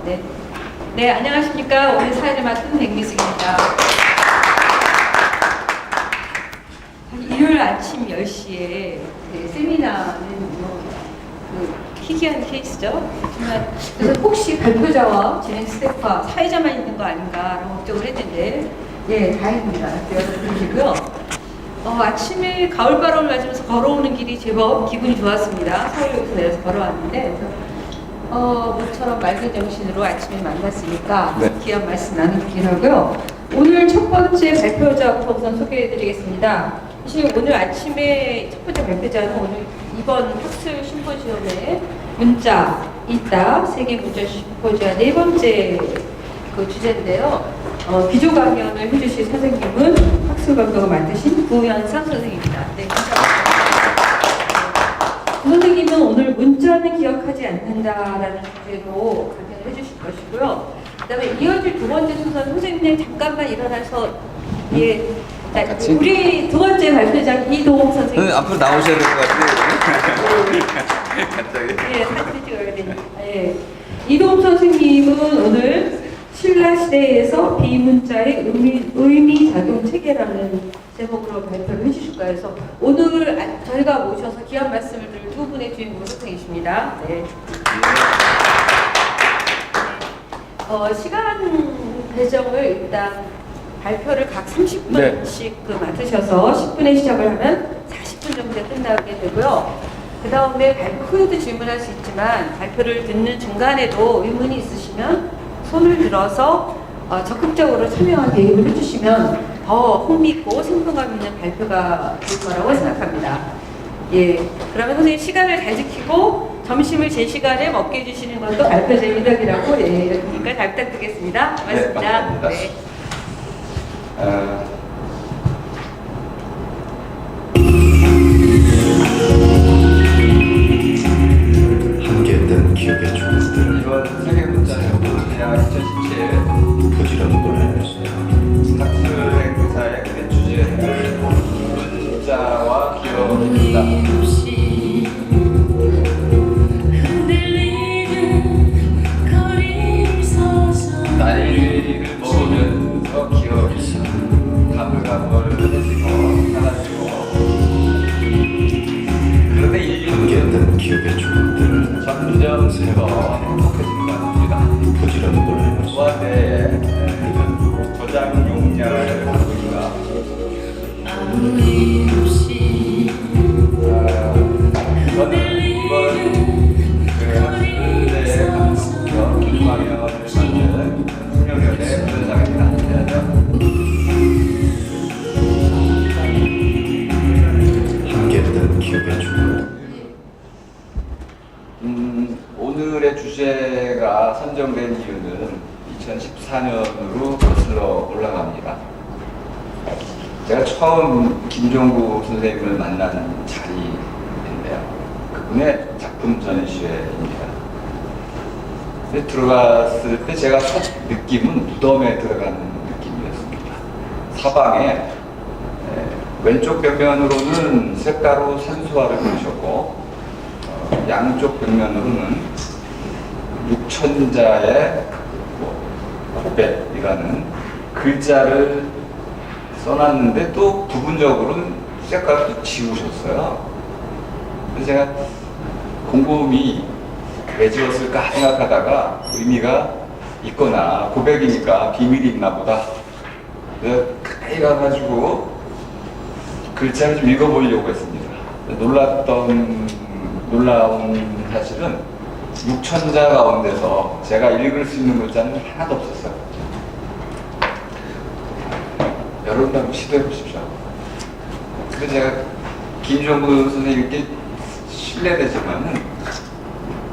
네. 네, 안녕하십니까. 오늘 사회를 맡은 백미숙입니다. 일요일 아침 10시에 세미나는 희귀한 케이스죠. 정말 그래서 혹시 발표자와 진행 스태프와 사회자만 있는 거 아닌가라고 걱정을 했는데 예, 다행입니다. 여러분이고요. 아침에 가을바람을 맞으면서 걸어오는 길이 제법 기분이 좋았습니다. 서울역에서 내려서 걸어왔는데 모처럼 맑은 정신으로 아침에 만났으니까 네. 귀한 말씀 나누긴 하고요. 오늘 첫 번째 발표자부터 우선 소개해드리겠습니다. 사실 오늘 아침에 첫 번째 발표자는 오늘 이번 학술 심포지엄에 문자 있다 세계 문자 심포지엄 네 번째 그 주제인데요. 기조 강연을 해주실 선생님은 학술 감독을 맡으신 구현상 선생님입니다. 네, 감사합니다. 그 선생님은 오늘 문자는 기억하지 않는다라는 주제로 강연을 해주실 것이고요. 그다음에 이어질 두 번째 순서는 선생님 잠깐만 일어나서 같이? 우리 두 번째 발표자 이동욱 선생님. 선생님 앞으로 나오셔야 될 것 같아요. 갑자기. 예, 사진 찍어야 되니까. 예. 이동욱 선생님은 오늘 신라시대에서 비문자의 의미작용 체계라는 제목으로 발표를 해주실 거예요. 그래서 오늘 저희가 모셔서 귀한 말씀을 드릴 두 분의 주인공 선생님이십니다. 네. 시간 배정을 일단 발표를 각 30분씩 맡으셔서 10분에 시작을 하면 40분 정도에 끝나게 되고요. 그 다음에 발표 후에도 질문할 수 있지만 발표를 듣는 중간에도 의문이 있으시면 손을 들어서 적극적으로 참여와 대입을 해주시면 더 흥미있고 생동감 있는 발표가 될 거라고 생각합니다. 예, 그러면 선생님 시간을 잘 지키고 점심을 제 시간에 먹게 해주시는 것도 발표자의 미덕이라고 그러니까 잘 부탁드리겠습니다. 고맙습니다. 네. 함께했던 기억의 조각들을 이번 세계 문자는 그냥 2017 부지런히 보내면서 학술 행사의 그 주제는 문자와 기억입니다. 나이를 먹으면서 기억이 가물가물해지고 사라지고 그런데 인류는 함께했던 기억의 조각들을 점점 더 행복해지는 것 같습니다. 부지런히 보내면서 무한대 저장 용량을 갖고 있다. 저는 이번 그 학술대의 감독과 김광현을 맡는 풍년연의 부전장입니다. 함께했던 기억의 조각 오늘의 주제가 선정된 이유는 2014년으로 거슬러 올라갑니다. 제가 처음 김종구 선생님을 만난 자리인데요. 그분의 작품 전시회입니다. 근데 들어갔을 때 제가 첫 느낌은 무덤에 들어가는 느낌이었습니다. 사방에 왼쪽 벽면으로는 색가로 산수화를 그리셨고 양쪽 벽면으로는 육천자의 고백이라는 글자를 써놨는데 또 부분적으로는 색깔도 지우셨어요. 그래서 제가 곰곰이 왜 지웠을까 생각하다가 의미가 있거나 고백이니까 비밀이 있나 보다. 그래서 가까이 가가지고 글자를 좀 읽어보려고 했습니다. 놀라운 사실은 6천자 가운데서 제가 읽을 수 있는 글자는 하나도 없었어요. 여러분도 한번 시도해 보십시오. 근데 제가 김종구 선생님께 신뢰되지만은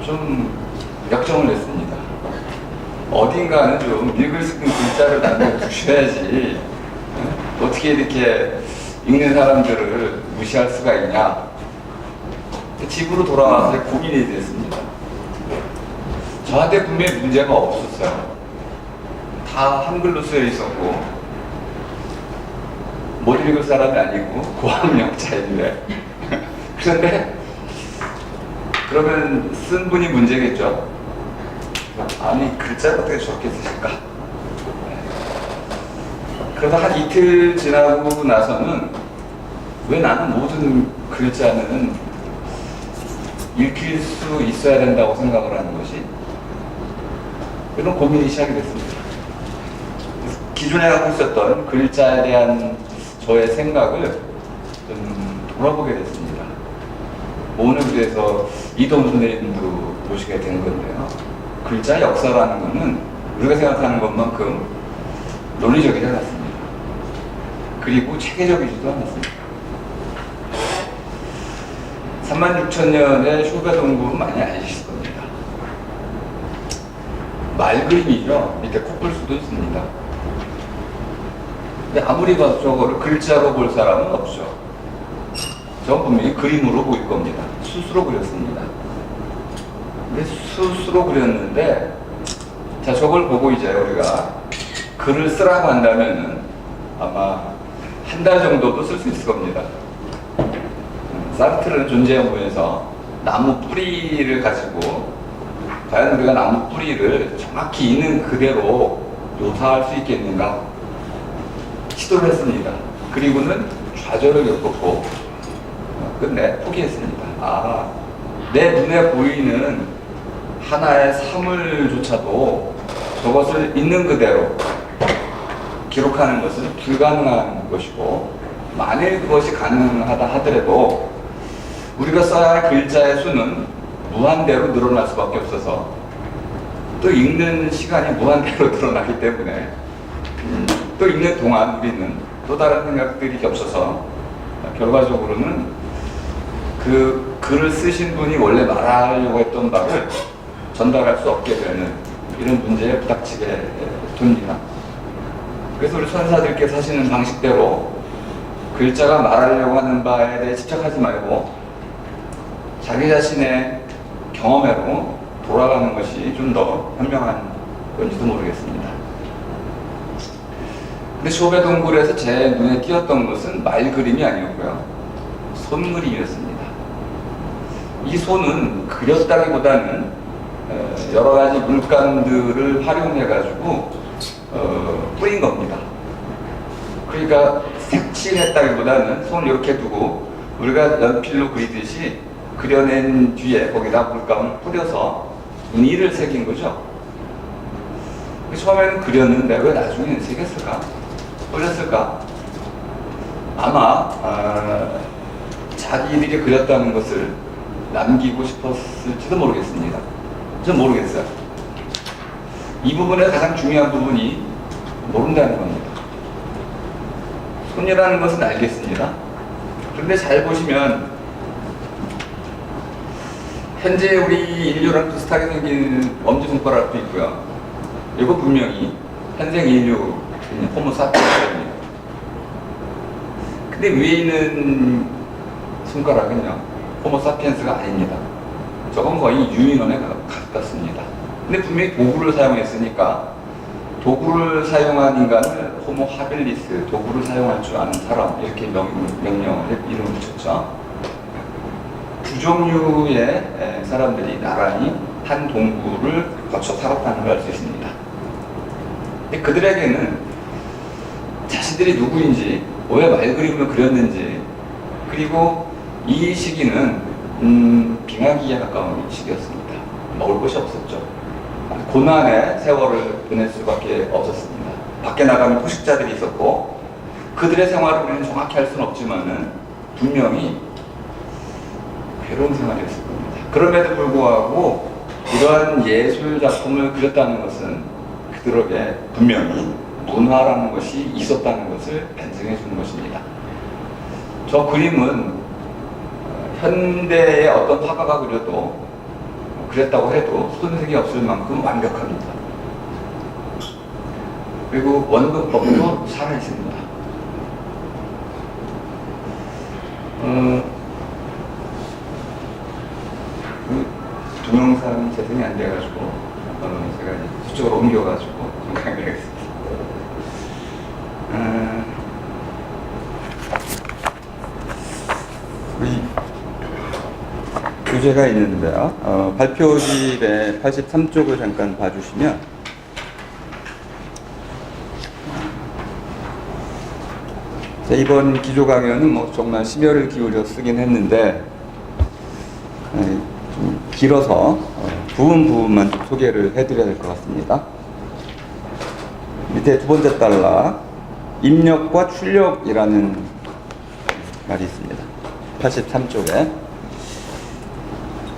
좀 역정을 냈습니다. 어딘가는 좀 읽을 수 있는 글자를 남겨두셔야지 어떻게 이렇게 읽는 사람들을 무시할 수가 있냐. 집으로 돌아와서 고민이 됐습니다. 저한테 분명히 문제가 없었어요. 다 한글로 쓰여 있었고 못 읽을 사람이 아니고 고학력자인데 그런데 그러면 쓴 분이 문제겠죠. 아니 글자를 어떻게 저렇게 쓰실까? 그러다 한 이틀 지나고 나서는 왜 나는 모든 글자는 읽힐 수 있어야 된다고 생각을 하는 것이, 이런 고민이 시작이 됐습니다. 기존에 갖고 있었던 글자에 대한 저의 생각을 좀 돌아보게 됐습니다. 오늘 그래서 이동 선생님도 모시게 된 건데요. 글자 역사라는 것은 우리가 생각하는 것만큼 논리적이지 않았습니다. 그리고 체계적이지도 않았습니다. 36,000년의 쇼베동굴은 많이 아시실 겁니다. 말 그림이죠. 밑에 코뿔 수도 있습니다. 근데 아무리 봐도 저거를 글자로 볼 사람은 없죠. 저건 분명히 그림으로 보일 겁니다. 숫으로 그렸습니다. 근데 숫으로 그렸는데, 자, 저걸 보고 이제 우리가 글을 쓰라고 한다면은 아마 한 달 정도도 쓸 수 있을 겁니다. 사르트르는 존재 연구에서 나무 뿌리를 가지고 과연 우리가 나무 뿌리를 정확히 있는 그대로 묘사할 수 있겠는가 시도를 했습니다. 그리고는 좌절을 겪었고 끝내 포기했습니다. 아, 내 눈에 보이는 하나의 사물조차도 저것을 있는 그대로 기록하는 것은 불가능한 것이고, 만일 그것이 가능하다 하더라도 우리가 써야 할 글자의 수는 무한대로 늘어날 수밖에 없어서, 또 읽는 시간이 무한대로 늘어나기 때문에 또 읽는 동안 우리는 또 다른 생각들이 겹쳐서 결과적으로는 그 글을 쓰신 분이 원래 말하려고 했던 바를 전달할 수 없게 되는 이런 문제에 부닥치게 됩니다. 그래서 우리 천사들께서 하시는 방식대로 글자가 말하려고 하는 바에 대해 집착하지 말고 자기 자신의 경험으로 돌아가는 것이 좀 더 현명한 건지도 모르겠습니다. 근데 쇼베동굴에서 제 눈에 띄었던 것은 말 그림이 아니었고요, 손 그림이었습니다. 이 손은 그렸다기보다는 여러 가지 물감들을 활용해가지고 뿌린 겁니다. 그러니까 색칠했다기보다는 손을 이렇게 두고 우리가 연필로 그리듯이 그려낸 뒤에 거기다 물감을 뿌려서 무늬를 새긴 거죠. 처음에는 그렸는데 왜 나중에는 새겼을까? 뿌렸을까? 아마 자기들이 그렸다는 것을 남기고 싶었을지도 모르겠습니다. 전 모르겠어요. 이 부분의 가장 중요한 부분이 모른다는 겁니다. 손이라는 것은 알겠습니다. 그런데 잘 보시면 현재 우리 인류랑 비슷하게 생긴 엄지손가락도 있고요. 이거 분명히 현생 인류 호모 사피엔스입니다. 근데 위에 있는 손가락은요, 호모 사피엔스가 아닙니다. 저건 거의 유인원에 가깝습니다. 근데 분명히 도구를 사용했으니까 도구를 사용한 인간을 호모 하빌리스, 도구를 사용할 줄 아는 사람, 이렇게 명령을 이름을 붙였죠. 두 종류의 사람들이 나란히 한 동굴을 거쳐 살았다는 걸 알 수 있습니다. 근데 그들에게는 자신들이 누구인지, 왜 말그림을 그렸는지, 그리고 이 시기는 빙하기에 가까운 시기였습니다. 먹을 것이 없었죠. 고난의 세월을 보낼 수밖에 없었습니다. 밖에 나가면 포식자들이 있었고, 그들의 생활을 우리는 정확히 할 수는 없지만은 분명히 괴로운 생활이었을 겁니다. 그럼에도 불구하고 이러한 예술 작품을 그렸다는 것은 그들에게 분명히 문화라는 것이 있었다는 것을 반증해 주는 것입니다. 저 그림은 현대의 어떤 화가가 그려도, 그랬다고 해도 손색이 없을 만큼 완벽합니다. 그리고 원근법도 살아있습니다. 동영상 재생이 안 돼가지고 제가 이쪽으로 옮겨가지고 좀 강의하겠습니다. 우리 교재 주제가 있는데요. 발표집의 83쪽을 잠깐 봐주시면 이번 기조 강연은 뭐 정말 심혈을 기울여 쓰긴 했는데 좀 길어서 부분만 좀 소개를 해드려야 될 것 같습니다. 밑에 두 번째 단락, 입력과 출력이라는 말이 있습니다. 83쪽에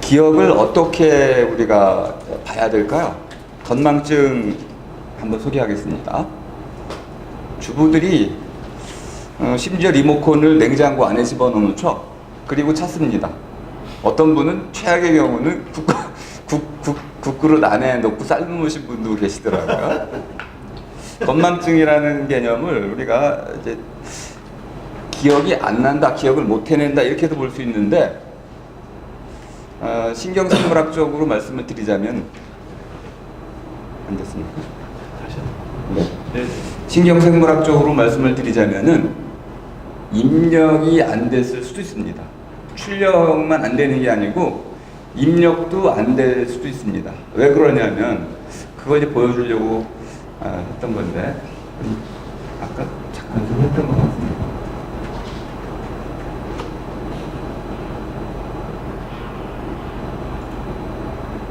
기억을 어떻게 우리가 봐야 될까요? 건망증 한번 소개하겠습니다. 주부들이 심지어 리모컨을 냉장고 안에 집어넣는 척 그리고 찾습니다. 어떤 분은 최악의 경우는 국그릇 안에 넣고 삶으신 분도 계시더라고요. 건망증이라는 개념을 우리가 이제 기억이 안 난다, 기억을 못 해낸다 이렇게도 볼 수 있는데 신경생물학적으로 말씀을 드리자면 안 됐습니까? 네. 신경생물학적으로 말씀을 드리자면은 입력이 안 됐을 수도 있습니다. 출력만 안 되는 게 아니고 입력도 안 될 수도 있습니다. 왜 그러냐면 그걸 이제 보여주려고 했던 건데 아까 잠깐 좀 했던 것 같습니다.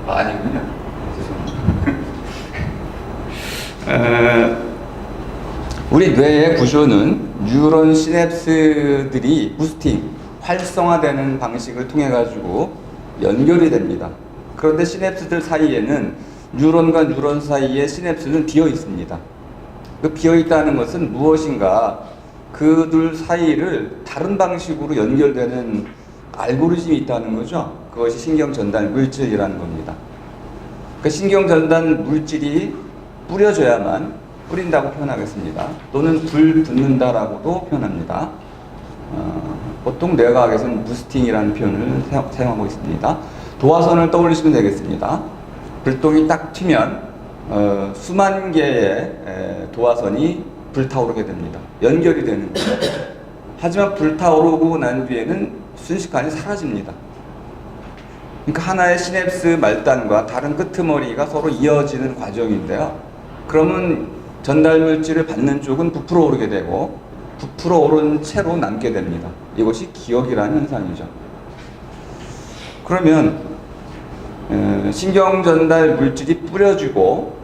아니군요. 우리 뇌의 구조는 뉴런 시냅스들이 부스팅, 활성화되는 방식을 통해 가지고 연결이 됩니다. 그런데 시냅스들 사이에는 뉴런과 뉴런 사이에 시냅스는 비어 있습니다. 그 비어 있다는 것은 무엇인가 그 둘 사이를 다른 방식으로 연결되는 알고리즘이 있다는 거죠. 그것이 신경 전달 물질이라는 겁니다. 그 신경 전달 물질이 뿌려져야만, 뿌린다고 표현하겠습니다. 또는 불 붙는다라고도 표현합니다. 보통 뇌과학에서는 부스팅이라는 표현을 사용하고 있습니다. 도화선을 떠올리시면 되겠습니다. 불똥이 딱 튀면 수만 개의 도화선이 불타오르게 됩니다. 연결이 되는 거죠. 하지만 불타오르고 난 뒤에는 순식간에 사라집니다. 그러니까 하나의 시냅스 말단과 다른 끄트머리가 서로 이어지는 과정인데요. 그러면 전달 물질을 받는 쪽은 부풀어 오르게 되고 부풀어 오른 채로 남게 됩니다. 이것이 기억이라는 현상이죠. 그러면 신경 전달 물질이 뿌려지고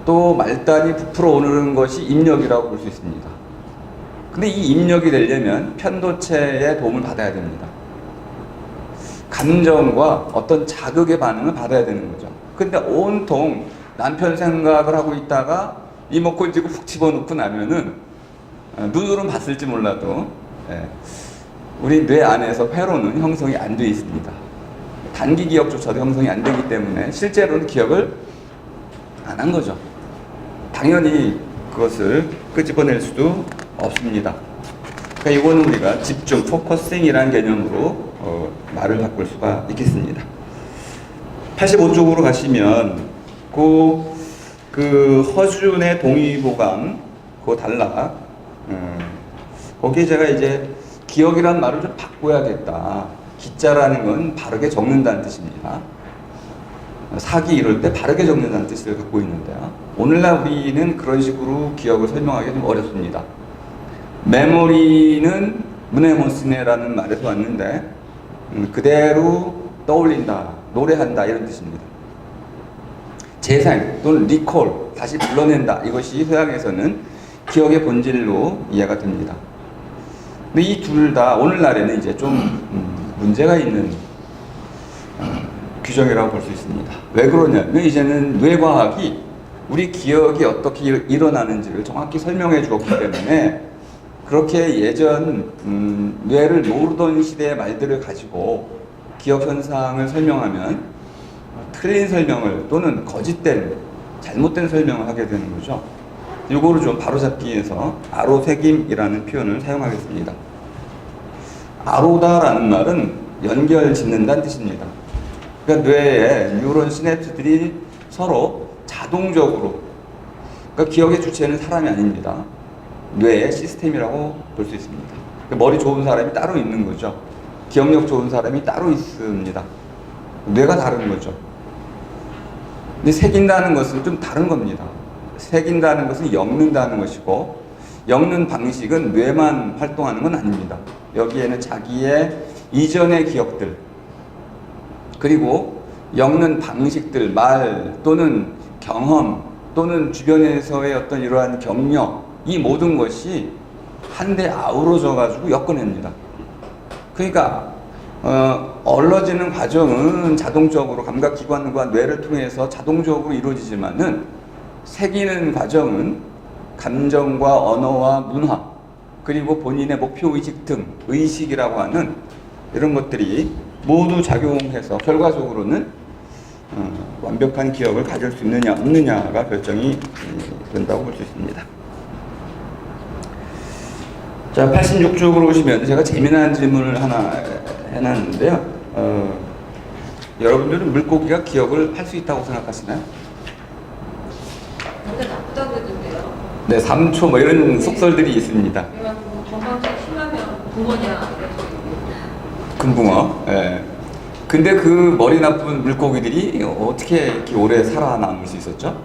또 말단이 부풀어 오르는 것이 입력이라고 볼 수 있습니다. 근데 이 입력이 되려면 편도체의 도움을 받아야 됩니다. 감정과 어떤 자극의 반응을 받아야 되는 거죠. 근데 온통 남편 생각을 하고 있다가 리모컨 쥐고 훅 집어넣고 나면은 눈으로는 봤을지 몰라도 우리 뇌 안에서 회로는 형성이 안 돼 있습니다. 단기 기억조차도 형성이 안 되기 때문에 실제로는 기억을 안 한 거죠. 당연히 그것을 끄집어낼 수도 없습니다. 그러니까 이거는 우리가 집중, 포커싱이라는 개념으로 말을 바꿀 수가 있겠습니다. 85쪽으로 가시면 그 허준의 동의보감 그 단락 거기에 제가 이제 기억이란 말을 좀 바꿔야겠다. 기자라는 건 바르게 적는다는 뜻입니다. 사기 이럴 때 바르게 적는다는 뜻을 갖고 있는데요. 오늘날 우리는 그런 식으로 기억을 설명하기 좀 어렵습니다. 메모리는 무네모스네라는 말에서 왔는데 그대로 떠올린다, 노래한다 이런 뜻입니다. 재생 또는 리콜, 다시 불러낸다 이것이 서양에서는 기억의 본질로 이해가 됩니다. 근데 이 둘 다 오늘날에는 이제 좀 문제가 있는 규정이라고 볼 수 있습니다. 왜 그러냐면 이제는 뇌과학이 우리 기억이 어떻게 일어나는지를 정확히 설명해 주었기 때문에 그렇게 예전 뇌를 모르던 시대의 말들을 가지고 기억 현상을 설명하면 틀린 설명을 또는 거짓된 잘못된 설명을 하게 되는 거죠. 이거를 좀 바로잡기 위해서 아로새김이라는 표현을 사용하겠습니다. 아로다라는 말은 연결 짓는다는 뜻입니다. 그러니까 뇌의 뉴런 시냅스들이 서로 자동적으로, 그러니까 기억의 주체는 사람이 아닙니다. 뇌의 시스템이라고 볼 수 있습니다. 머리 좋은 사람이 따로 있는 거죠. 기억력 좋은 사람이 따로 있습니다. 뇌가 다른 거죠. 근데 새긴다는 것은 좀 다른 겁니다. 새긴다는 것은 엮는다는 것이고, 엮는 방식은 뇌만 활동하는 건 아닙니다. 여기에는 자기의 이전의 기억들, 그리고 엮는 방식들, 말 또는 경험 또는 주변에서의 어떤 이러한 경력, 이 모든 것이 한데 아우러져 가지고 엮어냅니다. 그러니까 얼러지는 과정은 자동적으로 감각기관과 뇌를 통해서 자동적으로 이루어지지만은 새기는 과정은 감정과 언어와 문화, 그리고 본인의 목표의식 등 의식이라고 하는 이런 것들이 모두 작용해서 결과적으로는 완벽한 기억을 가질 수 있느냐 없느냐가 결정이 된다고 볼 수 있습니다. 자, 86쪽으로 오시면 제가 재미난 질문을 하나 해놨는데요. 여러분들은 물고기가 기억을 할 수 있다고 생각하시나요? 근데 나쁘다고 그러던데요. 네, 3초 뭐 이런 속설들이 있습니다. 그래갖고 건강증 심하면 붕어냐 이래서. 금붕어. 예. 근데 그 머리 나쁜 물고기들이 어떻게 이렇게 오래 살아남을 수 있었죠?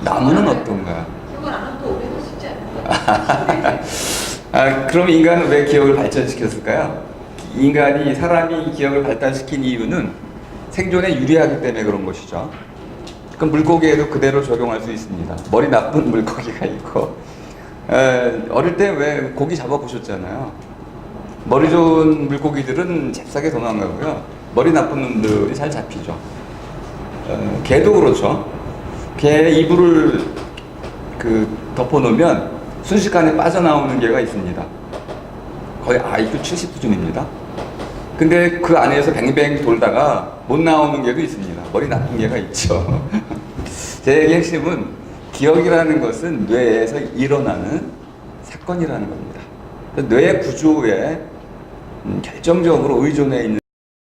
나무는 어떤가요? 그걸 안 하면 또 오래 살 수 있지 않을까? 그럼 인간은 왜 기억을 발전시켰을까요? 인간이 사람이 기억을 발달시킨 이유는 생존에 유리하기 때문에 그런 것이죠. 그럼 물고기에도 그대로 적용할 수 있습니다. 머리 나쁜 물고기가 있고, 어릴 때 왜 고기 잡아보셨잖아요. 머리 좋은 물고기들은 잽싸게 도망가고요. 머리 나쁜 놈들이 잘 잡히죠. 개도 그렇죠. 개 이불을 덮어놓으면 순식간에 빠져나오는 개가 있습니다. 거의 IQ 70 수준입니다. 근데 그 안에서 뱅뱅 돌다가 못 나오는 개도 있습니다. 머리 나쁜 개가 있죠. 제 얘기 핵심은 기억이라는 것은 뇌에서 일어나는 사건이라는 겁니다. 뇌의 구조에 결정적으로 의존해 있는